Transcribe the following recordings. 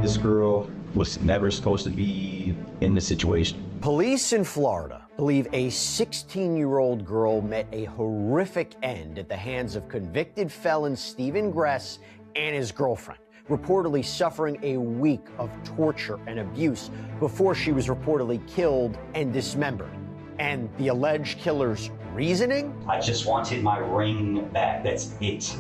this girl was never supposed to be in this situation. Police in Florida believe a 16-year-old girl met a horrific end at the hands of convicted felon Steven Gres and his girlfriend, reportedly suffering a week of torture and abuse before she was reportedly killed and dismembered. And the alleged killer's reasoning? I just wanted my ring back. That's it.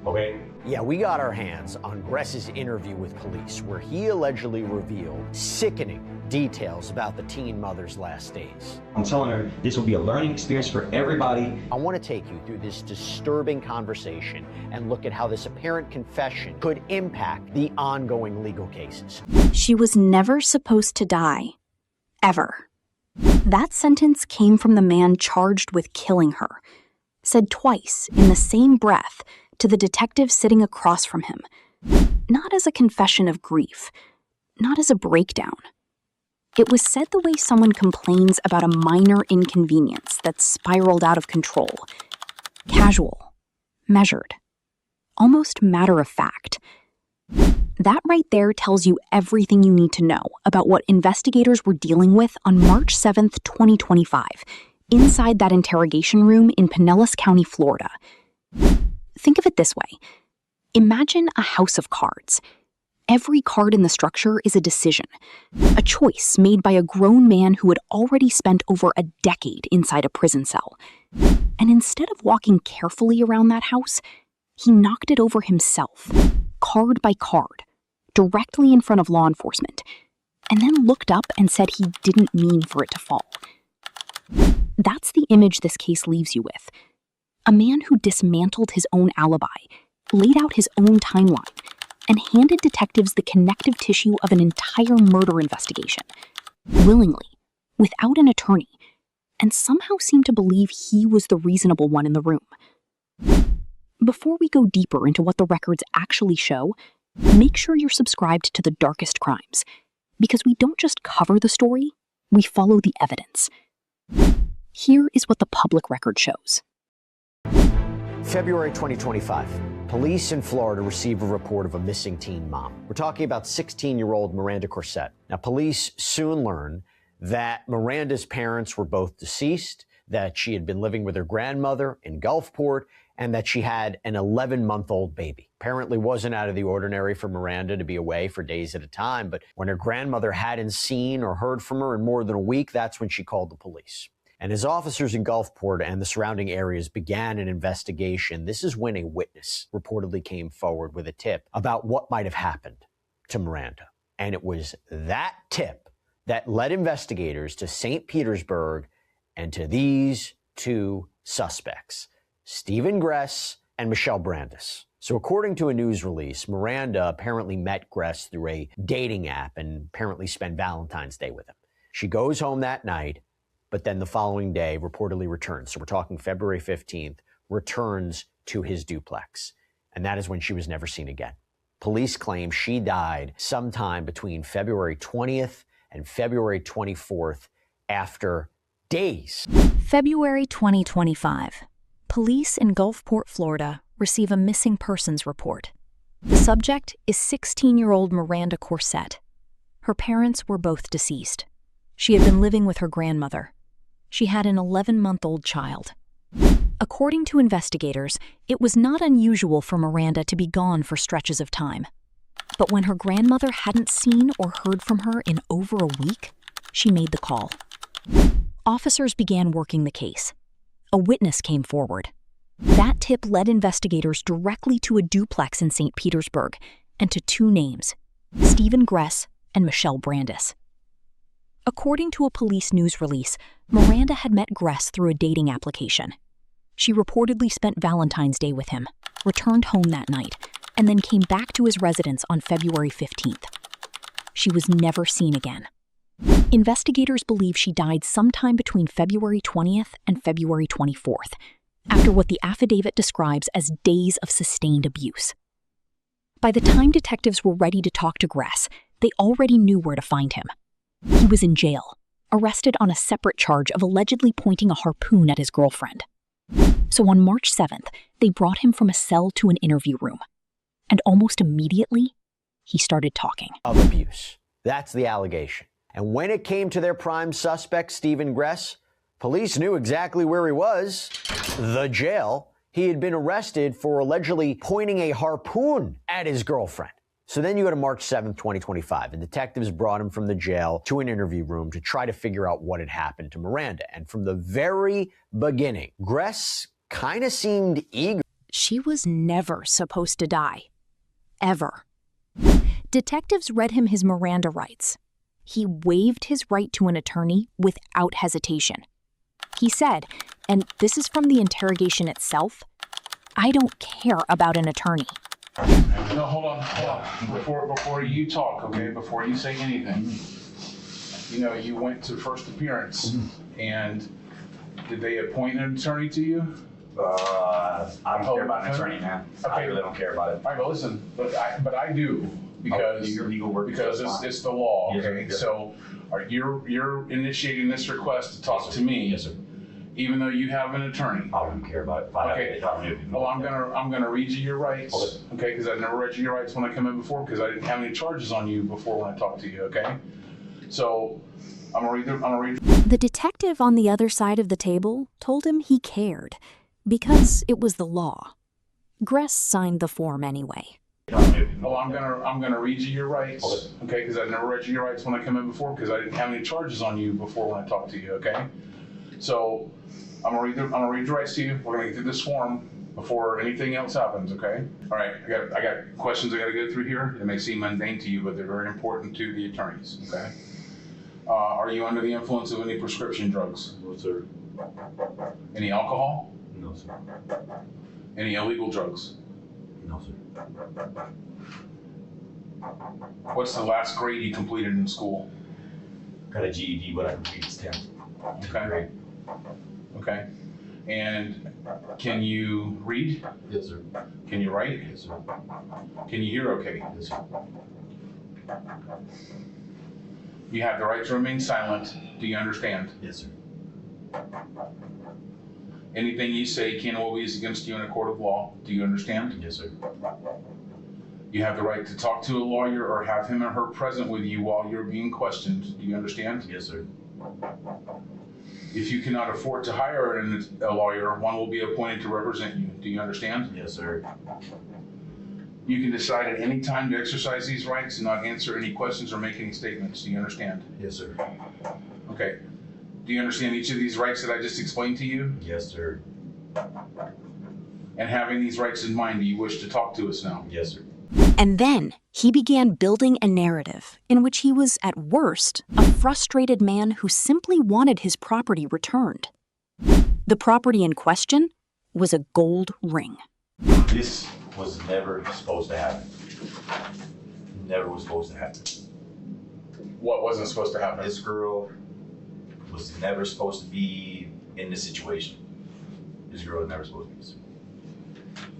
Okay? Yeah, we got our hands on Gres's interview with police, where he allegedly revealed sickening details about the teen mother's last days. I'm telling her this will be a learning experience for everybody. I want to take you through this disturbing conversation and look at how this apparent confession could impact the ongoing legal cases. She was never supposed to die. Ever. That sentence came from the man charged with killing her, said twice in the same breath to the detective sitting across from him, not as a confession of grief, not as a breakdown. It was said the way someone complains about a minor inconvenience that spiraled out of control. Casual, measured, almost matter of fact. That right there tells you everything you need to know about what investigators were dealing with on March 7th, 2025, inside that interrogation room in Pinellas County, Florida. Think of it this way. Imagine a house of cards. Every card in the structure is a decision, a choice made by a grown man who had already spent over a decade inside a prison cell. And instead of walking carefully around that house, he knocked it over himself, card by card, directly in front of law enforcement, and then looked up and said he didn't mean for it to fall. That's the image this case leaves you with. A man who dismantled his own alibi, laid out his own timeline, and handed detectives the connective tissue of an entire murder investigation, willingly, without an attorney, and somehow seemed to believe he was the reasonable one in the room. Before we go deeper into what the records actually show, make sure you're subscribed to The Darkest Crimes, because we don't just cover the story, we follow the evidence. Here is what the public record shows. February 2025, police in Florida receive a report of a missing teen mom. We're talking about 16-year-old Miranda Corsett. Now, police soon learn that Miranda's parents were both deceased, that she had been living with her grandmother in Gulfport, and that she had an 11-month-old baby. Apparently wasn't out of the ordinary for Miranda to be away for days at a time, but when her grandmother hadn't seen or heard from her in more than a week, that's when she called the police. And as officers in Gulfport and the surrounding areas began an investigation, this is when a witness reportedly came forward with a tip about what might have happened to Miranda. And it was that tip that led investigators to St. Petersburg and to these two suspects, Steven Gres and Michelle Brandis. So according to a news release, Miranda apparently met Gres through a dating app and apparently spent Valentine's Day with him. She goes home that night, but then the following day reportedly returns. So we're talking February 15th, returns to his duplex. And that is when she was never seen again. Police claim she died sometime between February 20th and February 24th after days. February 2025. Police in Gulfport, Florida, receive a missing persons report. The subject is 16-year-old Miranda Corsett. Her parents were both deceased. She had been living with her grandmother. She had an 11-month-old child. According to investigators, it was not unusual for Miranda to be gone for stretches of time. But when her grandmother hadn't seen or heard from her in over a week, she made the call. Officers began working the case. A witness came forward. That tip led investigators directly to a duplex in St. Petersburg and to two names, Steven Gres and Michelle Brandis. According to a police news release, Miranda had met Gres through a dating application. She reportedly spent Valentine's Day with him, returned home that night, and then came back to his residence on February 15th. She was never seen again. Investigators believe she died sometime between February 20th and February 24th, after what the affidavit describes as days of sustained abuse. By the time detectives were ready to talk to Gres, they already knew where to find him. He was in jail, arrested on a separate charge of allegedly pointing a harpoon at his girlfriend. So on March 7th, they brought him from a cell to an interview room. And almost immediately, he started talking. Of abuse. That's the allegation. And when it came to their prime suspect, Steven Gres, police knew exactly where he was. The jail. He had been arrested for allegedly pointing a harpoon at his girlfriend. So then you go to March 7th, 2025, and detectives brought him from the jail to an interview room to try to figure out what had happened to Miranda. And from the very beginning, Gres kind of seemed eager. She was never supposed to die. Ever. Detectives read him his Miranda rights. He waived his right to an attorney without hesitation. He said, and this is from the interrogation itself, "I don't care about an attorney." No, hold on. Before you talk, okay, before you say anything, you went to first appearance, and did they appoint an attorney to you? I don't care about an attorney, man. Okay. I really don't care about it. All right, but listen, but I do, because your legal work because it's the law, Yes, okay? sir. So, you're initiating this request to talk to me, Yes, sir. even though you have an attorney. I don't care about it. Okay. Well, I'm gonna read you your rights, okay? Because I never read you your rights when I come in before, because I didn't have any charges on you before when I talked to you, okay? So I'm gonna read. The detective on the other side of the table told him he cared because it was the law. Gres signed the form anyway. Well, I'm gonna read you your rights, okay? Because I never read you your rights when I come in before, because I didn't have any charges on you before when I talked to you, okay? So I'm gonna read your rights to you. We're gonna get through this form before anything else happens, okay? All right, I got questions I gotta go through here. It may seem mundane to you, but they're very important to the attorneys, okay? Are you under the influence of any prescription drugs? No, sir. Any alcohol? No, sir. Any illegal drugs? No, sir. What's the last grade you completed in school? Got a GED, but I completed 10th. Okay. Great. Okay. And can you read? Yes, sir. Can you write? Yes, sir. Can you hear okay? Yes, sir. You have the right to remain silent. Do you understand? Yes, sir. Anything you say can or will be used against you in a court of law. Do you understand? Yes, sir. You have the right to talk to a lawyer or have him or her present with you while you're being questioned. Do you understand? Yes, sir. If you cannot afford to hire a lawyer, one will be appointed to represent you. Do you understand? Yes, sir. You can decide at any time to exercise these rights and not answer any questions or make any statements. Do you understand? Yes, sir. Okay. Do you understand each of these rights that I just explained to you? Yes, sir. And having these rights in mind, do you wish to talk to us now? Yes, sir. And then he began building a narrative in which he was, at worst, a frustrated man who simply wanted his property returned. The property in question was a gold ring. This was never supposed to happen. Never was supposed to happen. What wasn't supposed to happen? This girl was never supposed to be in this situation. This girl was never supposed to be in this situation.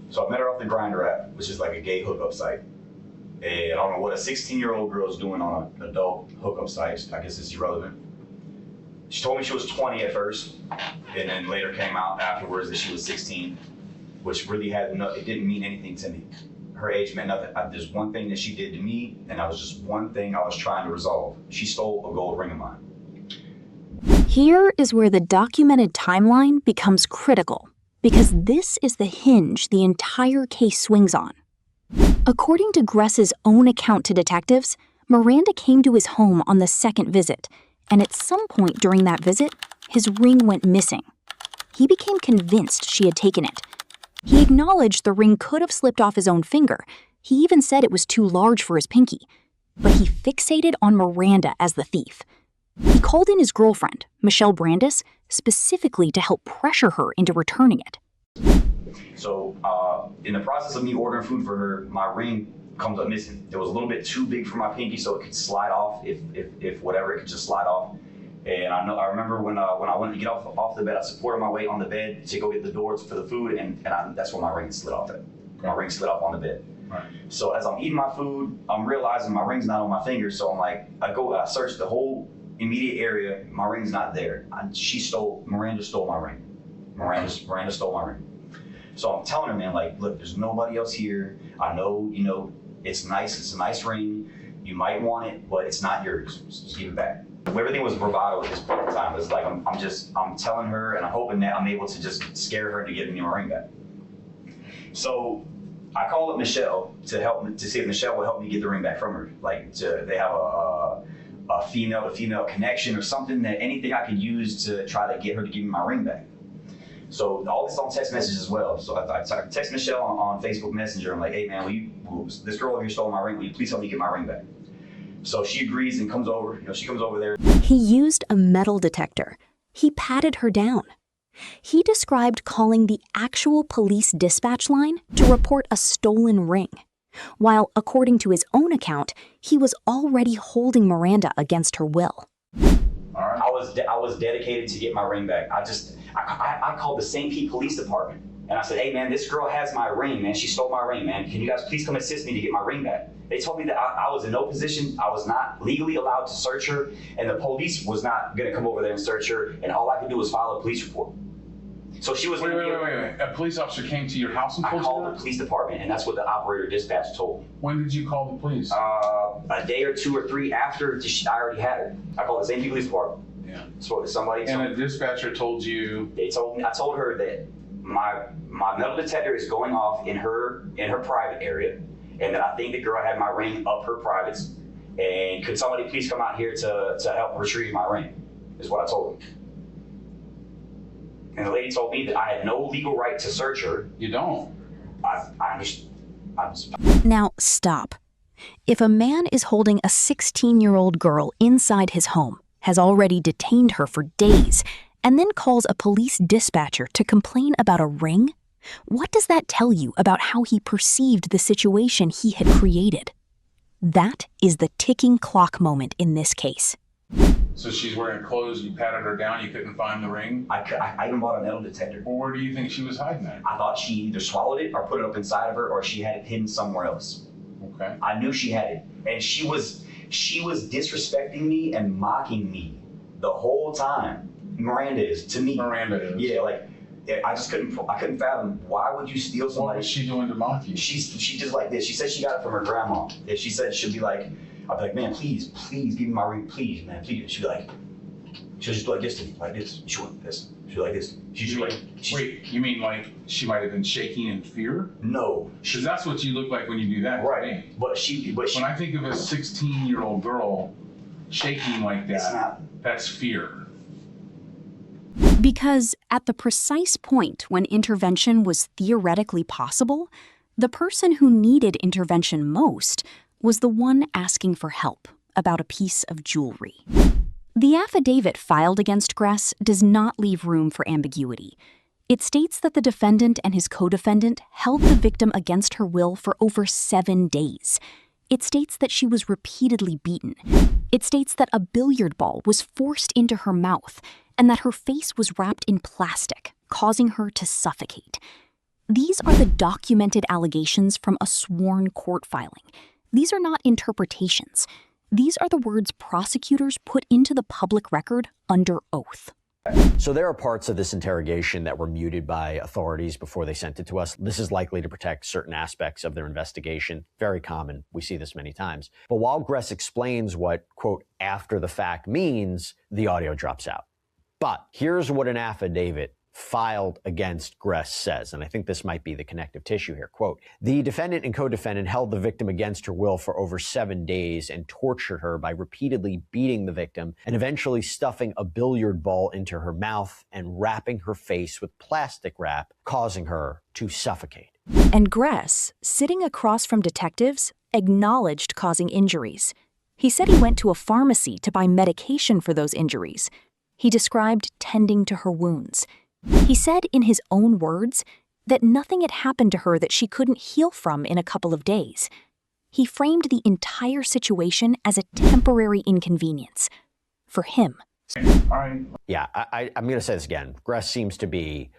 So I met her off the Grindr app, which is like a gay hookup site. And I don't know what a 16-year-old girl is doing on an adult hookup site. I guess it's irrelevant. She told me she was 20 at first, and then later came out afterwards that she was 16, which really it didn't mean anything to me. Her age meant nothing. There's one thing that she did to me, and that was just one thing I was trying to resolve. She stole a gold ring of mine. Here is where the documented timeline becomes critical, because this is the hinge the entire case swings on. According to Gres's own account to detectives, Miranda came to his home on the second visit, and at some point during that visit, his ring went missing. He became convinced she had taken it. He acknowledged the ring could have slipped off his own finger. He even said it was too large for his pinky. But he fixated on Miranda as the thief. He called in his girlfriend, Michelle Brandis, specifically to help pressure her into returning it. So in the process of me ordering food for her, my ring comes up missing. It was a little bit too big for my pinky, so it could slide off if whatever, it could just slide off. And I remember when I went to get off the bed, I supported my weight on the bed to go get the doors for the food, and that's where my ring slid off at. My ring slid off on the bed. Right. So as I'm eating my food, I'm realizing my ring's not on my finger, so I'm like, I search the whole immediate area, my ring's not there. Miranda stole my ring. Miranda stole my ring. So I'm telling her, man, like, look, there's nobody else here. I know, It's nice. It's a nice ring. You might want it, but it's not yours. Just give it back. Everything was bravado at this point in time. It's like I'm telling her, and I'm hoping that I'm able to just scare her to get me my ring back. So I called up Michelle to see if Michelle would help me get the ring back from her. Like they have a female to female connection or something, that anything I could use to try to get her to give me my ring back. So all this on text messages as well. So I text Michelle on Facebook Messenger. I'm like, hey man, this girl over here stole my ring. Will you please help me get my ring back? So she agrees and comes over. She comes over there. He used a metal detector. He patted her down. He described calling the actual police dispatch line to report a stolen ring, while, according to his own account, he was already holding Miranda against her will. I was dedicated to get my ring back. I called the St. Pete Police Department and I said, hey man, this girl has my ring, man. She stole my ring, man. Can you guys please come assist me to get my ring back? They told me that I was in no position. I was not legally allowed to search her, and the police was not going to come over there and search her, and all I could do was file a police report. So she was. Wait. A police officer came to your house and told you? I called the police department, and that's what the operator dispatch told me. When did you call the police? A day or 2 or 3 after I already had her. I called the St. Pete Police Department. Yeah. So somebody. And the dispatcher told you. They told me. I told her that my metal detector is going off in her private area, and that I think the girl had my ring up her privates, and could somebody please come out here to help retrieve my ring, is what I told them. And the lady told me that I had no legal right to search her. You don't. I understand. Now, stop. If a man is holding a 16-year-old girl inside his home, has already detained her for days, and then calls a police dispatcher to complain about a ring, what does that tell you about how he perceived the situation he had created? That is the ticking clock moment in this case. So she's wearing clothes, you patted her down, you couldn't find the ring? I even bought a metal detector. Well, where do you think she was hiding it? I thought she either swallowed it or put it up inside of her, or she had it hidden somewhere else. Okay. I knew she had it. And she was disrespecting me and mocking me the whole time. Miranda is, to me. Miranda is. Yeah, like, I couldn't fathom, why would you steal somebody? What was she doing to mock you? She just like this. She said she got it from her grandma. And she said she'll be like, I'll be like, man, please give me my ring, please, man, please. She'll just do like this to me, like this. She'll like this. She'll like this. Wait, you mean like she might have been shaking in fear? No. Because that's what you look like when you do that. Right. But when I think of a 16-year-old girl shaking like that, that's fear. Because at the precise point when intervention was theoretically possible, the person who needed intervention most was the one asking for help about a piece of jewelry. The affidavit filed against Gres does not leave room for ambiguity. It states that the defendant and his co-defendant held the victim against her will for over 7 days. It states that she was repeatedly beaten. It states that a billiard ball was forced into her mouth and that her face was wrapped in plastic, causing her to suffocate. These are the documented allegations from a sworn court filing. These are not interpretations. These are the words prosecutors put into the public record under oath. So there are parts of this interrogation that were muted by authorities before they sent it to us. This is likely to protect certain aspects of their investigation. Very common. We see this many times. But while Gres explains what, quote, after the fact means, the audio drops out. But here's what an affidavit filed against Gres says, and I think this might be the connective tissue here. Quote, the defendant and co-defendant held the victim against her will for over 7 days and tortured her by repeatedly beating the victim and eventually stuffing a billiard ball into her mouth and wrapping her face with plastic wrap, causing her to suffocate. And Gres, sitting across from detectives, acknowledged causing injuries. He said he went to a pharmacy to buy medication for those injuries. He described tending to her wounds. He said, in his own words, that nothing had happened to her that she couldn't heal from in a couple of days. He framed the entire situation as a temporary inconvenience. For him. All right. Yeah, I'm going to say this again. Gres seems to be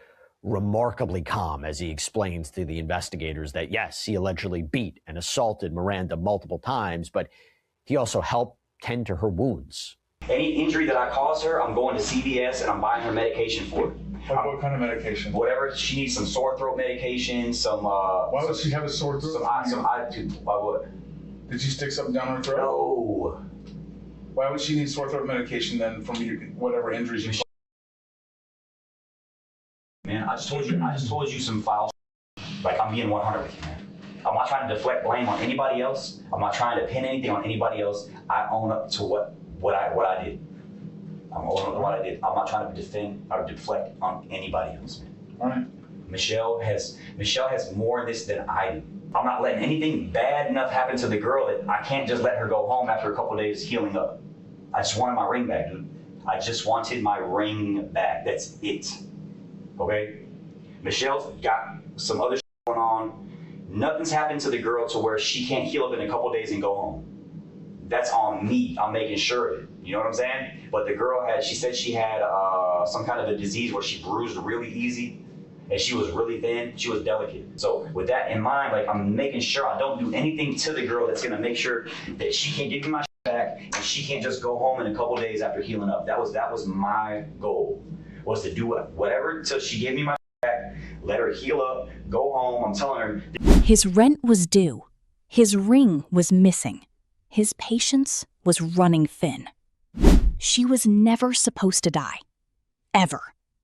remarkably calm as he explains to the investigators that, yes, he allegedly beat and assaulted Miranda multiple times, but he also helped tend to her wounds. Any injury that I caused her, I'm going to CVS and I'm buying her medication for it. Like what kind of medication? Whatever, she needs some sore throat medication, some, Why would she have a sore throat? Why would? Did you stick something down her throat? No. Why would she need sore throat medication then from whatever injuries you? Man, I just told you some foul. Like, I'm being 100 with you, man. I'm not trying to deflect blame on anybody else. I'm not trying to pin anything on anybody else. I own up to what I did. I'm owning up to what I did. I'm not trying to defend or deflect on anybody else, man. All right. Michelle has more of this than I do. I'm not letting anything bad enough happen to the girl that I can't just let her go home after a couple of days healing up. I just wanted my ring back, dude. I just wanted my ring back. That's it. Okay? Michelle's got some other shit going on. Nothing's happened to the girl to where she can't heal up in a couple of days and go home. That's on me. I'm making sure of it. You know what I'm saying? But the girl she said she had some kind of a disease where she bruised really easy. And she was really thin, she was delicate. So with that in mind, like, I'm making sure I don't do anything to the girl that's gonna make sure that she can't give me my shit back and she can't just go home in a couple days after healing up. That was my goal, was to do whatever till she gave me my shit back, let her heal up, go home. I'm telling her. His rent was due. His ring was missing. His patience was running thin. She was never supposed to die. Ever.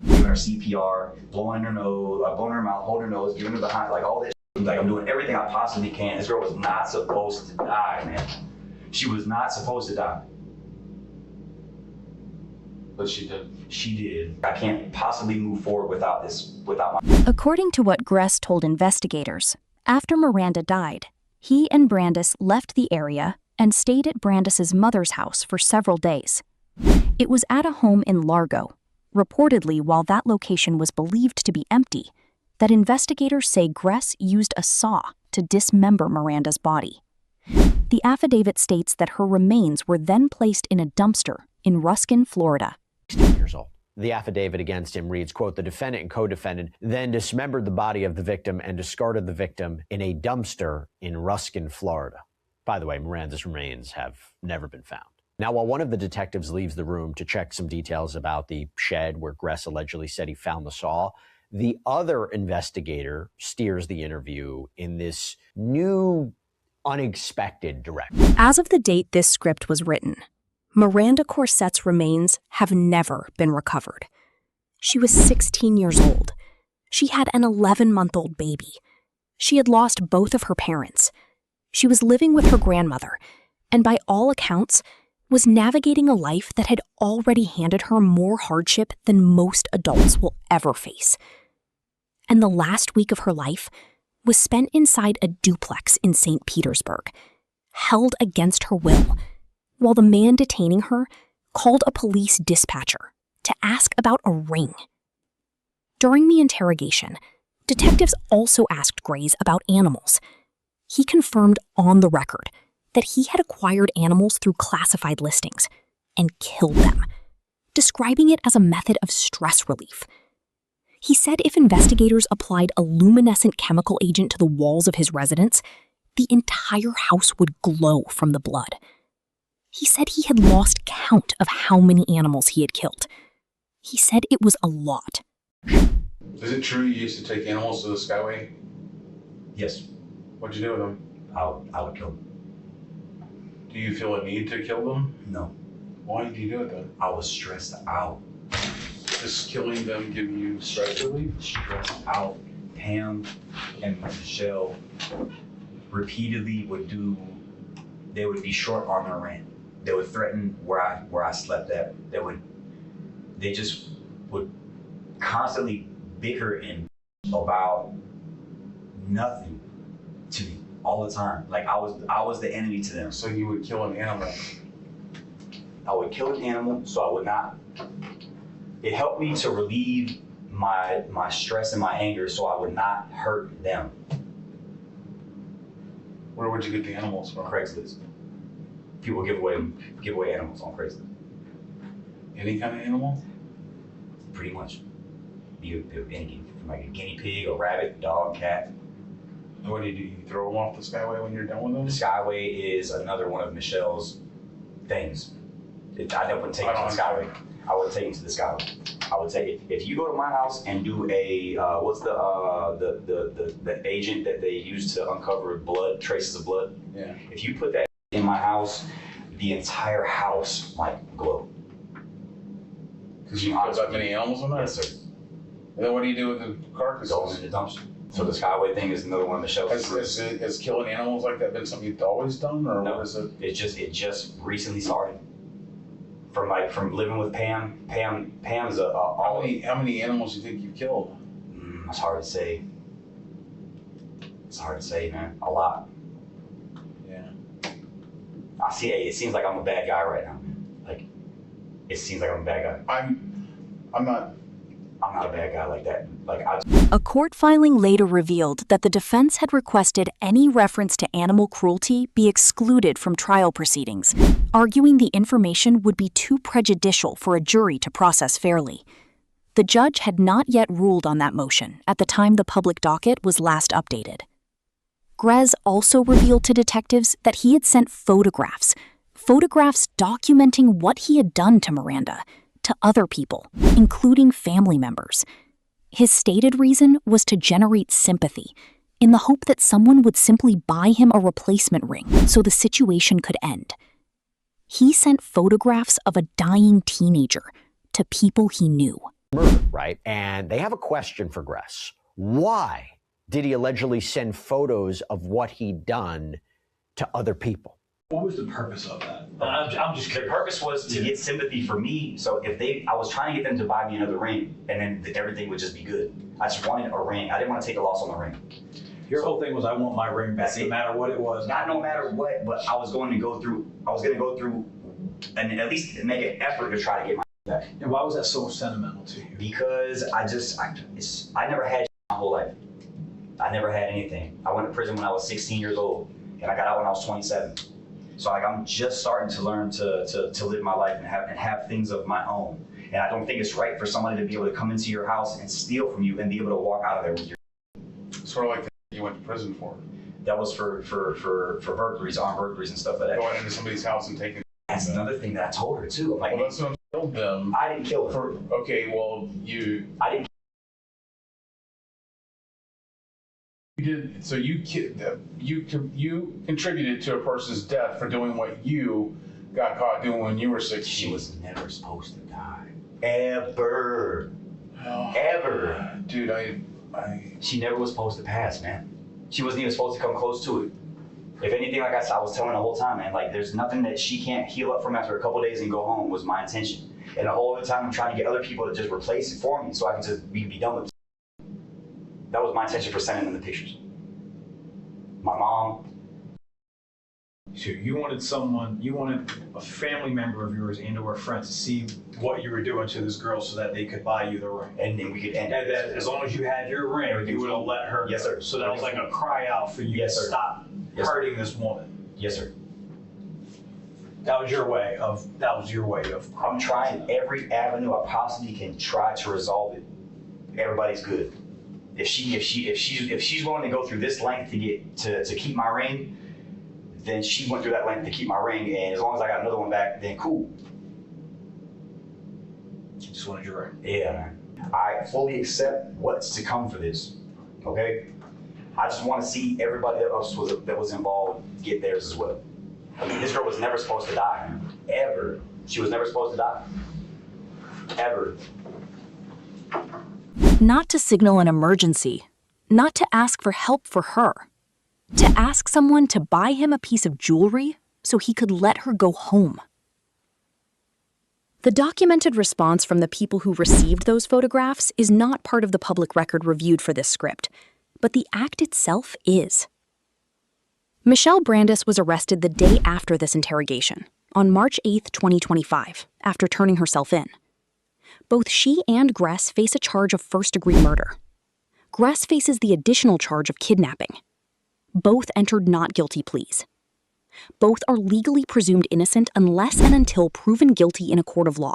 Giving her CPR, blowing her nose, blowing her mouth, holding her nose, giving her behind, like all this shit. Like, I'm doing everything I possibly can. This girl was not supposed to die, man. She was not supposed to die. But she did. She did. I can't possibly move forward without my... According to what Gres told investigators, after Miranda died, he and Brandis left the area and stayed at Brandis's mother's house for several days. It was at a home in Largo, reportedly while that location was believed to be empty, that investigators say Gres used a saw to dismember Miranda's body. The affidavit states that her remains were then placed in a dumpster in Ruskin, Florida. 16 years old. The affidavit against him reads, quote, "The defendant and co-defendant then dismembered the body of the victim and discarded the victim in a dumpster in Ruskin, Florida." By the way, Miranda's remains have never been found. Now, while one of the detectives leaves the room to check some details about the shed where Gres allegedly said he found the saw, the other investigator steers the interview in this new, unexpected direction. As of the date this script was written, Miranda Corsett's remains have never been recovered. She was 16 years old. She had an 11-month-old baby. She had lost both of her parents. She was living with her grandmother, and by all accounts, was navigating a life that had already handed her more hardship than most adults will ever face. And the last week of her life was spent inside a duplex in St. Petersburg, held against her will, while the man detaining her called a police dispatcher to ask about a ring. During the interrogation, detectives also asked Gres about animals. He confirmed on the record that he had acquired animals through classified listings and killed them, describing it as a method of stress relief. He said if investigators applied a luminescent chemical agent to the walls of his residence, the entire house would glow from the blood. He said he had lost count of how many animals he had killed. He said it was a lot. Is it true you used to take animals to the Skyway? Yes. What'd you do with them? I would kill them. Do you feel a need to kill them? No. Why did you do it then? I was stressed out. Does killing them give you stress relief? Stressed out. Pam and Michelle repeatedly they would be short on their rent. They would threaten where I slept at. They just would constantly bicker and about nothing to me all the time. Like I was the enemy to them. So you would kill an animal? I would kill an animal so I would not. It helped me to relieve my stress and my anger so I would not hurt them. Where would you get the animals from? Craigslist. People give away animals on Craigslist. Any kind of animal? Pretty much. Anything from like a guinea pig, a rabbit, dog, cat. And what do? You throw them off the Skyway when you're done with them? The Skyway is another one of Michelle's things. I wouldn't take it to the Skyway. I would take it to the Skyway. I would take it. If you go to my house and do a, what's the agent that they use to uncover blood, traces of blood? Yeah. If you put that in my house, the entire house might glow. Because you killed that many animals on there? Yes, sir. And then what do you do with the carcasses? Goes in the dumpster. So the Skyway thing is another one of Michelle's. Has killing animals like that been something you've always done, or No, what is it? It just recently started. From living with Pam. Pam's How many animals do you think you've killed? It's hard to say. It's hard to say, man. A lot. Yeah. I see. It seems like I'm a bad guy right now. Like, it seems like I'm a bad guy. I'm not a bad guy like that. Like A court filing later revealed that the defense had requested any reference to animal cruelty be excluded from trial proceedings, arguing the information would be too prejudicial for a jury to process fairly. The judge had not yet ruled on that motion at the time the public docket was last updated. Gres also revealed to detectives that he had sent photographs documenting what he had done to Miranda, to other people, including family members. His stated reason was to generate sympathy, in the hope that someone would simply buy him a replacement ring so the situation could end. He sent photographs of a dying teenager to people he knew. Murder, right? And they have a question for Gres. Why did he allegedly send photos of what he'd done to other people? What was the purpose of that? I'm just curious. the purpose was to get sympathy for me. So I was trying to get them to buy me another ring, and then everything would just be good. I just wanted a ring. I didn't want to take a loss on the ring. Your whole thing was, I want my ring back, no matter what it was. Not no matter what, but I was going to go through and at least make an effort to try to get my ring back. And why was that so sentimental to you? Because I never had my whole life. I never had anything. I went to prison when I was 16 years old, and I got out when I was 27. So I'm just starting to learn to live my life and have things of my own. And I don't think it's right for somebody to be able to come into your house and steal from you and be able to walk out of there with your. Sort of like you went to prison for. That was for burglaries, armed burglaries and stuff like that. Going into somebody's house and taking. That's another thing that I told her too. I'm like, well, that's what I told them. I didn't kill her. Okay, well I didn't. You did. So you contributed to a person's death for doing what you got caught doing when you were 16. She was never supposed to die. Ever. Ever. Dude, She never was supposed to pass, man. She wasn't even supposed to come close to it. If anything, like I was telling the whole time, man, like there's nothing that she can't heal up from after a couple days and go home was my intention. And the whole other time I'm trying to get other people to just replace it for me so I can just be done with it. That was my intention for sending them the pictures. My mom. So you wanted a family member of yours and or a friend to see what you were doing to this girl so that they could buy you the ring. And then we could end And that as long as you had your ring, you would have let her. Yes, sir. So that was like a cry out for you to stop hurting this woman. Yes, sir. That was your way of I'm trying every avenue I possibly can try to resolve it. Everybody's good. If she's willing to go through this length to keep my ring, then she went through that length to keep my ring, and as long as I got another one back, then cool. You just wanted your ring. Yeah, man. I fully accept what's to come for this. Okay? I just want to see everybody else that was involved get theirs as well. I mean, this girl was never supposed to die, man. Ever. She was never supposed to die. Ever. Not to signal an emergency, not to ask for help for her, to ask someone to buy him a piece of jewelry so he could let her go home. The documented response from the people who received those photographs is not part of the public record reviewed for this script, but the act itself is. Michelle Brandis was arrested the day after this interrogation, on March 8, 2025, after turning herself in. Both she and Gres face a charge of first-degree murder. Gres faces the additional charge of kidnapping. Both entered not guilty pleas. Both are legally presumed innocent unless and until proven guilty in a court of law.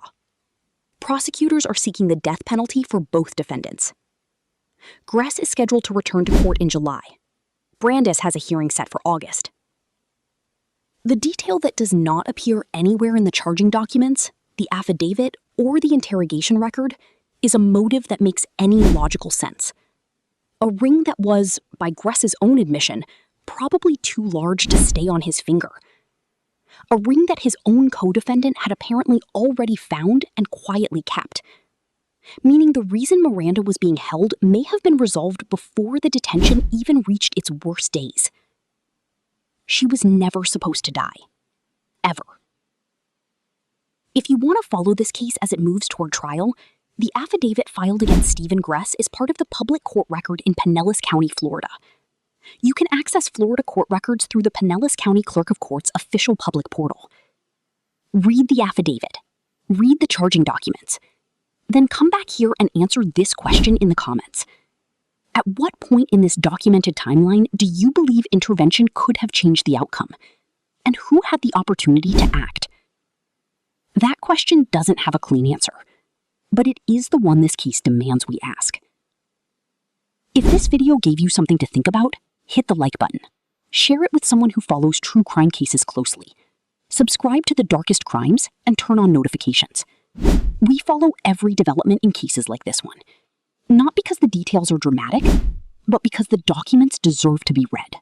Prosecutors are seeking the death penalty for both defendants. Gres is scheduled to return to court in July. Brandis has a hearing set for August. The detail that does not appear anywhere in the charging documents, the affidavit, or the interrogation record is a motive that makes any logical sense. A ring that was, by Gres's own admission, probably too large to stay on his finger. A ring that his own co-defendant had apparently already found and quietly kept. Meaning the reason Miranda was being held may have been resolved before the detention even reached its worst days. She was never supposed to die. Ever. If you want to follow this case as it moves toward trial, the affidavit filed against Steven Gres is part of the public court record in Pinellas County, Florida. You can access Florida court records through the Pinellas County Clerk of Court's official public portal. Read the affidavit. Read the charging documents. Then come back here and answer this question in the comments. At what point in this documented timeline do you believe intervention could have changed the outcome? And who had the opportunity to act? That question doesn't have a clean answer, but it is the one this case demands we ask. If this video gave you something to think about, hit the like button. Share it with someone who follows true crime cases closely. Subscribe to The Darkest Crimes and turn on notifications. We follow every development in cases like this one, not because the details are dramatic, but because the documents deserve to be read.